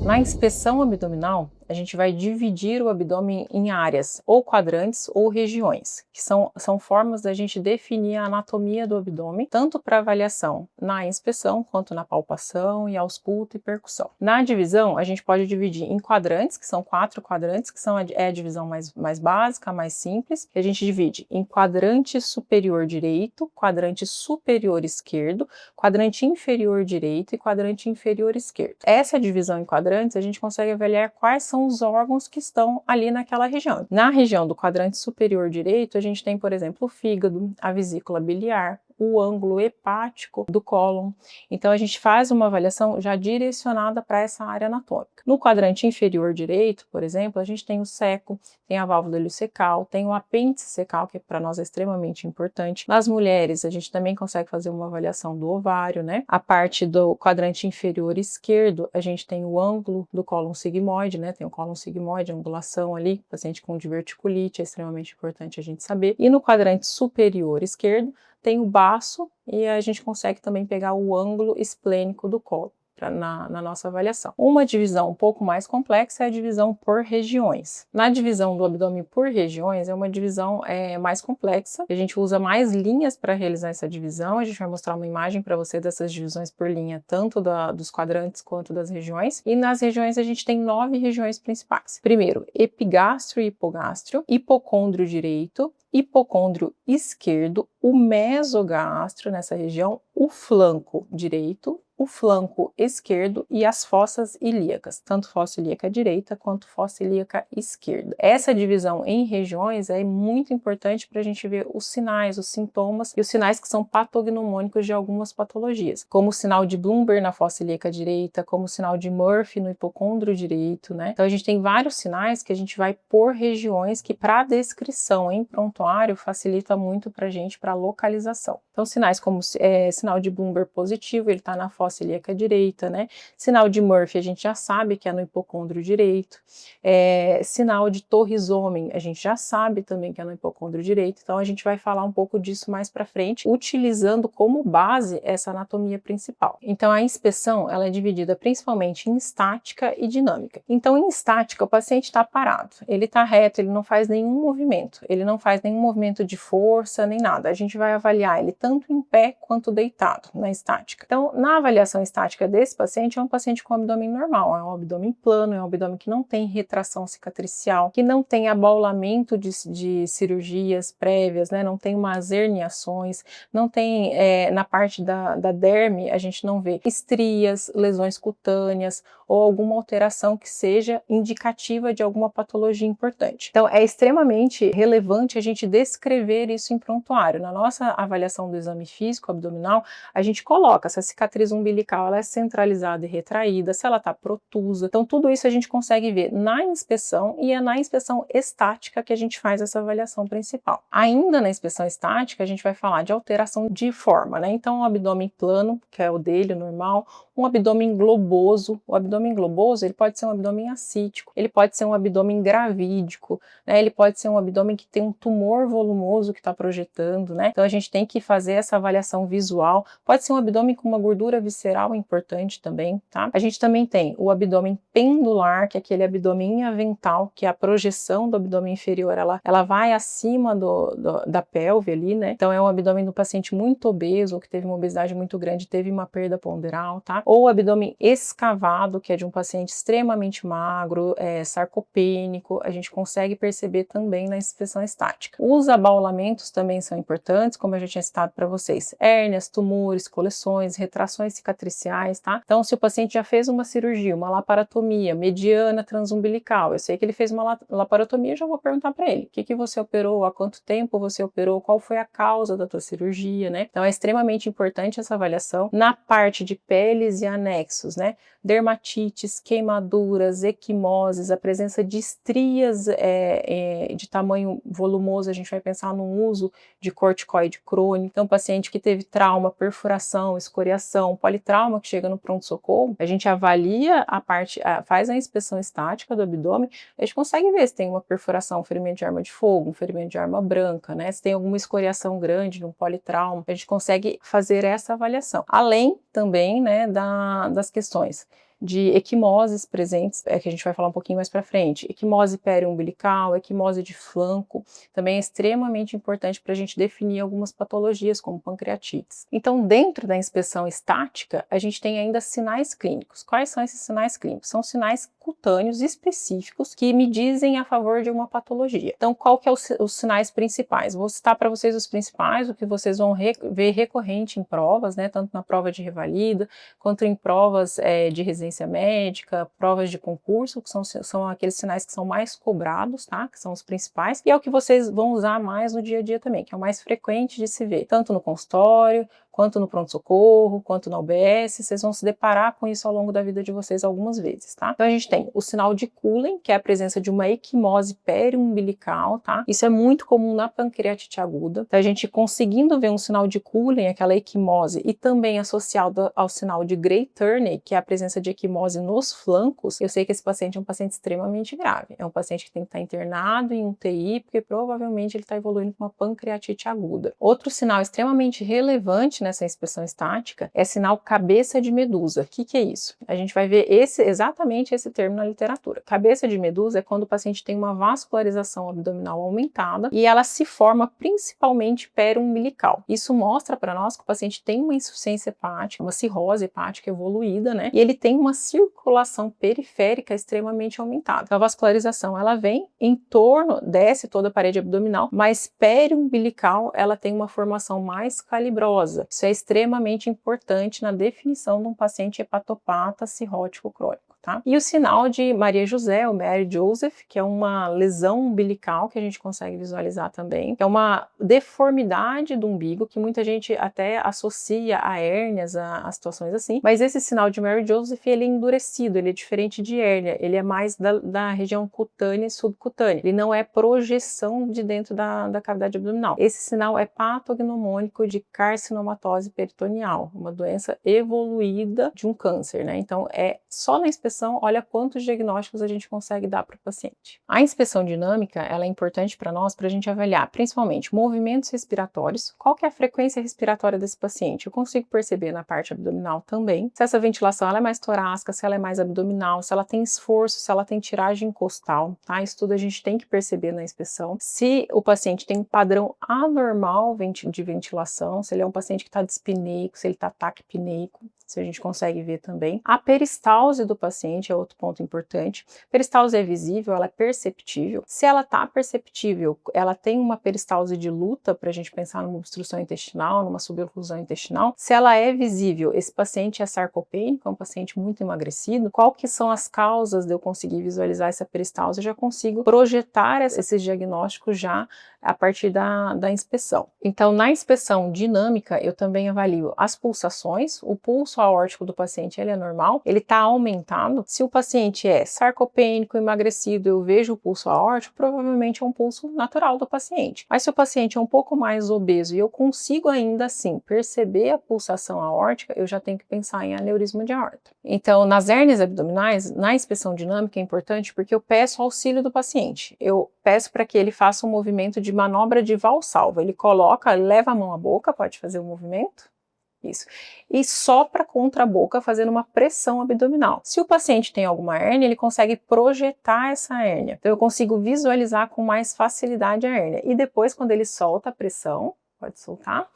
Na inspeção abdominal, a gente vai dividir o abdômen em áreas, ou quadrantes ou regiões, que são formas da gente definir a anatomia do abdômen, tanto para avaliação na inspeção, quanto na palpação e ausculto e percussão. Na divisão, a gente pode dividir em quadrantes, que são 4 quadrantes, que é a divisão mais básica, mais simples, que a gente divide em quadrante superior direito, quadrante superior esquerdo, quadrante inferior direito e quadrante inferior esquerdo. Essa divisão em quadrantes, a gente consegue avaliar quais são os órgãos que estão ali naquela região. Na região do quadrante superior direito, a gente tem, por exemplo, o fígado, a vesícula biliar, o ângulo hepático do cólon. Então a gente faz uma avaliação já direcionada para essa área anatômica. No quadrante inferior direito, por exemplo, a gente tem o seco, tem a válvula ileocecal, tem o apêndice cecal, que para nós é extremamente importante. Nas mulheres, a gente também consegue fazer uma avaliação do ovário, né? A parte do quadrante inferior esquerdo, a gente tem o ângulo do cólon sigmoide, né? Tem o cólon sigmoide, a angulação ali, paciente com diverticulite, é extremamente importante a gente saber. E no quadrante superior esquerdo, tem o baço e a gente consegue também pegar o ângulo esplênico do colo na nossa avaliação. Uma divisão um pouco mais complexa é a divisão por regiões. Na divisão do abdômen por regiões é uma divisão mais complexa. A gente usa mais linhas para realizar essa divisão. A gente vai mostrar uma imagem para você dessas divisões por linha, tanto dos quadrantes quanto das regiões. E nas regiões a gente tem 9 regiões principais. Primeiro, epigástrio e hipogástrio, hipocôndrio direito, hipocôndrio esquerdo, o mesogástrio nessa região, o flanco direito, o flanco esquerdo e as fossas ilíacas, tanto fossa ilíaca direita quanto fossa ilíaca esquerda. Essa divisão em regiões é muito importante para a gente ver os sinais, os sintomas e os sinais que são patognomônicos de algumas patologias, como o sinal de Blumberg na fossa ilíaca direita, como o sinal de Murphy no hipocôndrio direito, né? Então a gente tem vários sinais que a gente vai por regiões que para descrição em prontuário facilita muito para a gente para localização. Então sinais como sinal de Blumberg positivo, ele está na fossa ilíaca direita, né? Sinal de Murphy a gente já sabe que é no hipocôndrio direito. Sinal de Torres-Homem a gente já sabe também que é no hipocôndrio direito. Então a gente vai falar um pouco disso mais para frente, utilizando como base essa anatomia principal. Então a inspeção ela é dividida principalmente em estática e dinâmica. Então em estática o paciente está parado, ele está reto, ele não faz nenhum movimento de força nem nada. A gente vai avaliar ele tanto em pé quanto deitado na estática. Então na avaliação estática desse paciente é um paciente com abdômen normal, é um abdômen plano, é um abdômen que não tem retração cicatricial, que não tem abaulamento de cirurgias prévias, né? Não tem umas herniações, não tem na parte da derme a gente não vê estrias, lesões cutâneas ou alguma alteração que seja indicativa de alguma patologia importante. Então é extremamente relevante a gente descrever isso em prontuário. Na nossa avaliação do exame físico abdominal, a gente coloca se a cicatriz umbilical ela é centralizada e retraída, se ela está protusa. Então tudo isso a gente consegue ver na inspeção e é na inspeção estática que a gente faz essa avaliação principal. Ainda na inspeção estática a gente vai falar de alteração de forma, né? Então um abdômen plano, que é o dele, normal, um abdômen globoso. O abdômen globoso ele pode ser um abdômen ascítico, ele pode ser um abdômen gravídico, né? Ele pode ser um abdômen que tem um tumor volumoso que está projetando, né? Então a gente tem que fazer essa avaliação visual. Pode ser um abdômen com uma gordura visceral importante também, tá? A gente também tem o abdômen pendular, que é aquele abdômen avental, que é a projeção do abdômen inferior, ela vai acima da pelve ali, né? Então é um abdômen do paciente muito obeso, ou que teve uma obesidade muito grande, teve uma perda ponderal, tá? Ou o abdômen escavado, que é de um paciente extremamente magro, sarcopênico, a gente consegue perceber também na inspeção estática. Os abaulamentos também são importantes, como eu já tinha citado para vocês, hérnias, tumores, coleções, retrações cicatriciais, tá? Então se o paciente já fez uma cirurgia, uma laparotomia mediana transumbilical, eu sei que ele fez uma laparotomia, eu já vou perguntar para ele, o que você operou, há quanto tempo você operou, qual foi a causa da tua cirurgia, né? Então é extremamente importante essa avaliação. Na parte de peles e anexos, né? Dermatites, queimaduras, equimoses, a presença de estrias de tamanho volumoso, a gente vai pensar no uso de corticoide crônico. Então, paciente que teve trauma, perfuração, escoriação, politrauma que chega no pronto-socorro, a gente avalia faz a inspeção estática do abdômen, a gente consegue ver se tem uma perfuração, um ferimento de arma de fogo, um ferimento de arma branca, né? Se tem alguma escoriação grande, um politrauma, a gente consegue fazer essa avaliação. Além também, né, das questões de equimoses presentes, que a gente vai falar um pouquinho mais para frente, equimose periumbilical, equimose de flanco, também é extremamente importante para a gente definir algumas patologias, como pancreatites. Então, dentro da inspeção estática, a gente tem ainda sinais clínicos. Quais são esses sinais clínicos? São sinais cutâneos específicos que me dizem a favor de uma patologia. Então, qual que é os sinais principais? Vou citar para vocês os principais, o que vocês vão ver recorrente em provas, né, tanto na prova de revalida, quanto em provas de residência médica, provas de concurso, que são aqueles sinais que são mais cobrados, tá? Que são os principais, e é o que vocês vão usar mais no dia a dia também, que é o mais frequente de se ver, tanto no consultório, quanto no pronto-socorro, quanto na UBS, vocês vão se deparar com isso ao longo da vida de vocês algumas vezes, tá? Então a gente tem o sinal de Cullen, que é a presença de uma equimose periumbilical, tá? Isso é muito comum na pancreatite aguda. Então a gente conseguindo ver um sinal de Cullen, aquela equimose, e também associado ao sinal de Gray-Turney, que é a presença de equimose nos flancos, eu sei que esse paciente é um paciente extremamente grave. É um paciente que tem que estar internado em UTI, porque provavelmente ele está evoluindo com uma pancreatite aguda. Outro sinal extremamente relevante nessa inspeção estática é sinal cabeça de medusa. O que é isso? A gente vai ver exatamente esse termo na literatura. Cabeça de medusa é quando o paciente tem uma vascularização abdominal aumentada e ela se forma principalmente periumbilical. Isso mostra para nós que o paciente tem uma insuficiência hepática, uma cirrose hepática evoluída, né? E ele tem uma circulação periférica extremamente aumentada. Então, a vascularização ela vem em torno, desce toda a parede abdominal, mas periumbilical ela tem uma formação mais calibrosa. Isso é extremamente importante na definição de um paciente hepatopata cirrótico crônico. Tá? E o sinal de Maria José, ou Mary Joseph, que é uma lesão umbilical que a gente consegue visualizar também, que é uma deformidade do umbigo, que muita gente até associa a hérnias, a situações assim, mas esse sinal de Mary Joseph, ele é endurecido, ele é diferente de hérnia, ele é mais da região cutânea e subcutânea, ele não é projeção de dentro da cavidade abdominal. Esse sinal é patognomônico de carcinomatose peritoneal, uma doença evoluída de um câncer, né? Então, só na inspeção, olha quantos diagnósticos a gente consegue dar para o paciente. A inspeção dinâmica, ela é importante para nós, para a gente avaliar, principalmente, movimentos respiratórios, qual que é a frequência respiratória desse paciente. Eu consigo perceber na parte abdominal também, se essa ventilação ela é mais torácica, se ela é mais abdominal, se ela tem esforço, se ela tem tiragem costal, tá? Isso tudo a gente tem que perceber na inspeção. Se o paciente tem um padrão anormal de ventilação, se ele é um paciente que está dispneico, se ele está taquipneico, se a gente consegue ver também. A peristalse do paciente é outro ponto importante. Peristalse é visível, ela é perceptível. Se ela está perceptível, ela tem uma peristalse de luta, para a gente pensar numa obstrução intestinal, numa suboclusão intestinal. Se ela é visível, esse paciente é sarcopênico, é um paciente muito emagrecido. Qual que são as causas de eu conseguir visualizar essa peristalse? Eu já consigo projetar esses diagnósticos já a partir da inspeção. Então, na inspeção dinâmica, eu também avalio as pulsações. O pulso aórtico do paciente ele é normal, ele está aumentado. Se o paciente é sarcopênico, emagrecido, eu vejo o pulso aórtico, provavelmente é um pulso natural do paciente. Mas se o paciente é um pouco mais obeso e eu consigo ainda assim perceber a pulsação aórtica, eu já tenho que pensar em aneurisma de aorta. Então, nas hérnias abdominais, na inspeção dinâmica é importante porque eu peço auxílio do paciente. Eu peço para que ele faça um movimento de manobra de valsalva. Ele coloca, leva a mão à boca, pode fazer o movimento. Isso. E sopra contra a boca fazendo uma pressão abdominal. Se o paciente tem alguma hérnia, ele consegue projetar essa hérnia. Então eu consigo visualizar com mais facilidade a hérnia. E depois, quando ele solta a pressão, pode soltar,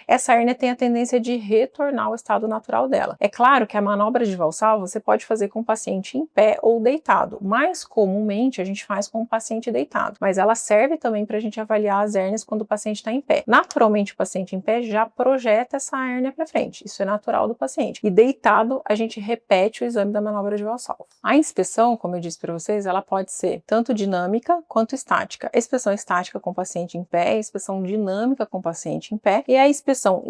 essa hérnia tem a tendência de retornar ao estado natural dela. É claro que a manobra de Valsalva você pode fazer com o paciente em pé ou deitado. Mais comumente a gente faz com o paciente deitado, mas ela serve também para a gente avaliar as hérnias quando o paciente está em pé. Naturalmente o paciente em pé já projeta essa hérnia para frente, isso é natural do paciente. E deitado a gente repete o exame da manobra de Valsalva. A inspeção, como eu disse para vocês, ela pode ser tanto dinâmica quanto estática. A inspeção estática com o paciente em pé, a inspeção dinâmica com o paciente em pé e a inspeção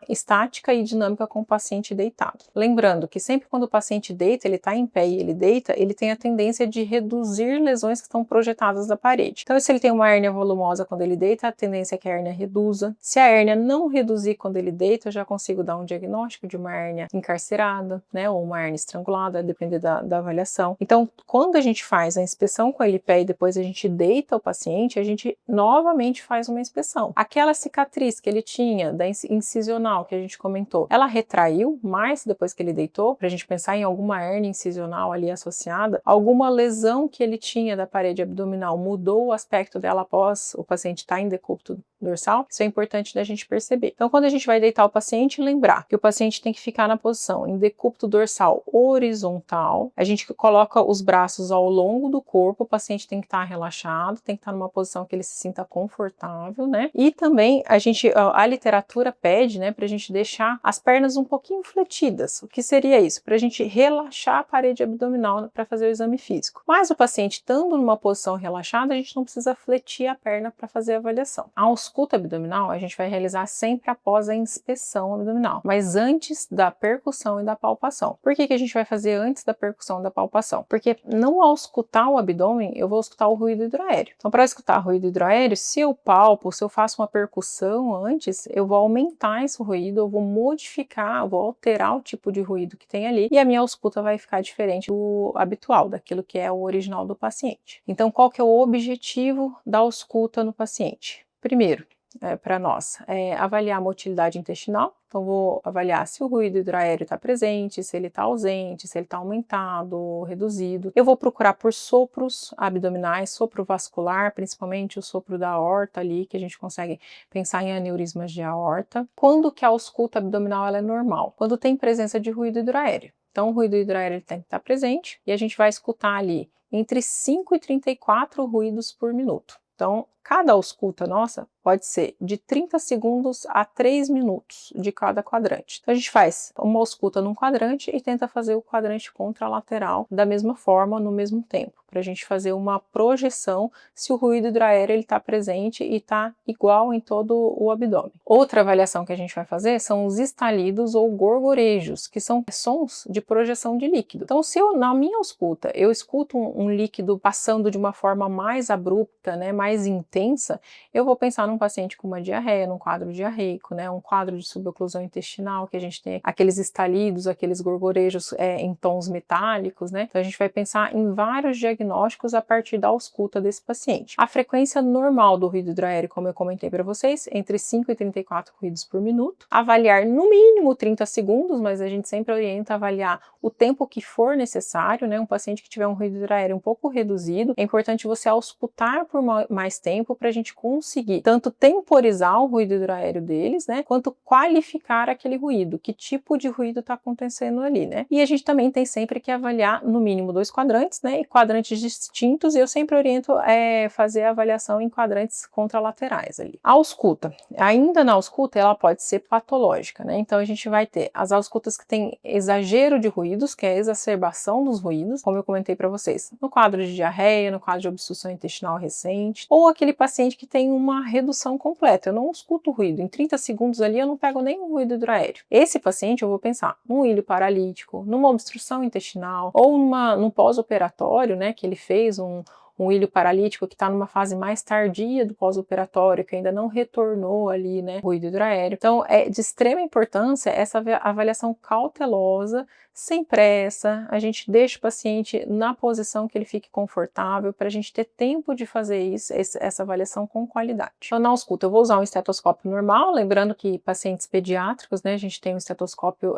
estática e dinâmica com o paciente deitado. Lembrando que sempre quando o paciente deita, ele está em pé e ele deita, ele tem a tendência de reduzir lesões que estão projetadas da parede. Então, se ele tem uma hérnia volumosa quando ele deita, a tendência é que a hérnia reduza. Se a hérnia não reduzir quando ele deita, eu já consigo dar um diagnóstico de uma hérnia encarcerada, né, ou uma hérnia estrangulada, a depender da avaliação. Então, quando a gente faz a inspeção com ele pé e depois a gente deita o paciente, a gente novamente faz uma inspeção. Aquela cicatriz cicatriz que ele tinha, da incisional que a gente comentou, ela retraiu mais depois que ele deitou, para a gente pensar em alguma hérnia incisional ali associada, alguma lesão que ele tinha da parede abdominal mudou o aspecto dela após o paciente estar em decúbito dorsal, isso é importante da gente perceber. Então, quando a gente vai deitar o paciente, lembrar que o paciente tem que ficar na posição em decúbito dorsal horizontal, a gente coloca os braços ao longo do corpo, o paciente tem que estar relaxado, tem que estar numa posição que ele se sinta confortável, né? E também a literatura pede, né, para a gente deixar as pernas um pouquinho fletidas. O que seria isso? Para a gente relaxar a parede abdominal para fazer o exame físico. Mas o paciente estando numa posição relaxada, a gente não precisa fletir a perna para fazer a avaliação. A ausculta abdominal a gente vai realizar sempre após a inspeção abdominal, mas antes da percussão e da palpação. Por que a gente vai fazer antes da percussão e da palpação? Porque não ao auscultar o abdômen, eu vou escutar o ruído hidroaéreo. Então, para escutar ruído hidroaéreo, se eu palpo, se eu faço uma percussão antes, eu vou aumentar esse ruído, eu vou modificar, eu vou alterar o tipo de ruído que tem ali e a minha ausculta vai ficar diferente do habitual, daquilo que é o original do paciente. Então, qual que é o objetivo da ausculta no paciente? Primeiro, para nós, avaliar a motilidade intestinal. Então, vou avaliar se o ruído hidroaéreo está presente, se ele está ausente, se ele está aumentado, reduzido. Eu vou procurar por sopros abdominais, sopro vascular, principalmente o sopro da aorta ali, que a gente consegue pensar em aneurismas de aorta. Quando que a ausculta abdominal ela é normal? Quando tem presença de ruído hidroaéreo. Então, o ruído hidroaéreo tem que estar presente e a gente vai escutar ali entre 5 e 34 ruídos por minuto. Então, cada ausculta nossa pode ser de 30 segundos a 3 minutos de cada quadrante. Então, a gente faz uma ausculta num quadrante e tenta fazer o quadrante contralateral da mesma forma, no mesmo tempo, para a gente fazer uma projeção se o ruído hidroaéreo está presente e está igual em todo o abdômen. Outra avaliação que a gente vai fazer são os estalidos ou gorgorejos, que são sons de projeção de líquido. Então, se eu, na minha ausculta, eu escuto um líquido passando de uma forma mais abrupta, né, mais intensa, eu vou pensar num paciente com uma diarreia, num quadro diarreico, né, um quadro de suboclusão intestinal, que a gente tem aqueles estalidos, aqueles gorgorejos em tons metálicos, né? Então a gente vai pensar em vários diagnósticos a partir da ausculta desse paciente. A frequência normal do ruído hidroaéreo, como eu comentei para vocês, entre 5 e 34 ruídos por minuto. Avaliar no mínimo 30 segundos, mas a gente sempre orienta a avaliar o tempo que for necessário, né? Um paciente que tiver um ruído hidroaéreo um pouco reduzido, é importante você auscultar por mais tempo para a gente conseguir tanto temporizar o ruído hidroaéreo deles, né, quanto qualificar aquele ruído, que tipo de ruído está acontecendo ali, né. E a gente também tem sempre que avaliar no mínimo 2 quadrantes, né, e quadrantes distintos, e eu sempre oriento fazer a avaliação em quadrantes contralaterais ali. A ausculta, ainda na ausculta, ela pode ser patológica, né, então a gente vai ter as auscultas que tem exagero de ruídos, que é a exacerbação dos ruídos, como eu comentei para vocês, no quadro de diarreia, no quadro de obstrução intestinal recente, ou aquele paciente que tem uma redução completa, eu não escuto ruído, em 30 segundos ali eu não pego nenhum ruído hidroaéreo. Esse paciente eu vou pensar num ilho paralítico, numa obstrução intestinal, ou num pós-operatório, né, que ele fez um ilho paralítico que está numa fase mais tardia do pós-operatório, que ainda não retornou ali, né, ruído hidroaéreo. Então, é de extrema importância essa avaliação cautelosa, sem pressa, a gente deixa o paciente na posição que ele fique confortável, para a gente ter tempo de fazer isso, essa avaliação com qualidade. Então, na ausculta, eu vou usar um estetoscópio normal, lembrando que pacientes pediátricos, né, a gente tem um estetoscópio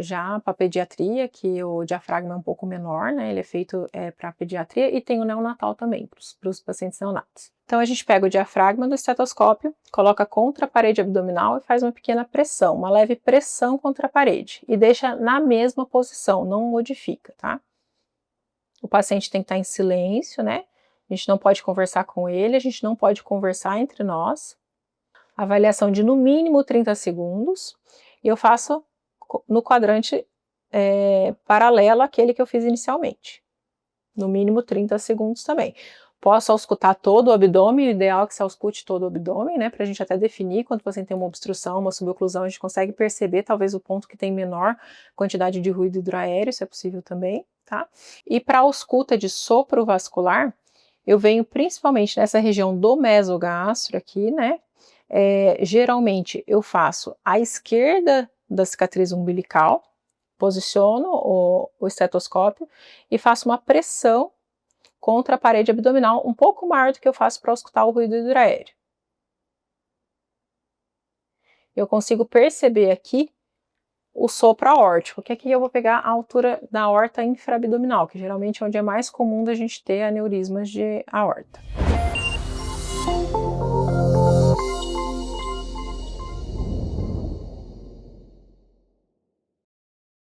já para pediatria, que o diafragma é um pouco menor, né, ele é feito para pediatria, e tem o neonatal também, para os pacientes neonatos. Então a gente pega o diafragma do estetoscópio, coloca contra a parede abdominal e faz uma pequena pressão, uma leve pressão contra a parede, e deixa na mesma posição, não modifica, tá? O paciente tem que estar em silêncio, né? A gente não pode conversar com ele, a gente não pode conversar entre nós. Avaliação de no mínimo 30 segundos, e eu faço no quadrante paralelo àquele que eu fiz inicialmente. No mínimo 30 segundos também. Posso auscultar todo o abdômen, o ideal é que se auscute todo o abdômen, né, para a gente até definir quando você tem uma obstrução, uma suboclusão, a gente consegue perceber talvez o ponto que tem menor quantidade de ruído hidroaéreo, isso é possível também, tá? E para a ausculta de sopro vascular, eu venho principalmente nessa região do mesogastro aqui, né, geralmente eu faço à esquerda da cicatriz umbilical, posiciono o estetoscópio e faço uma pressão contra a parede abdominal um pouco maior do que eu faço para auscultar o ruído hidroaéreo. eu consigo perceber aqui o sopro aórtico, que aqui eu vou pegar a altura da aorta infraabdominal, que geralmente é onde é mais comum da gente ter aneurismas de aorta.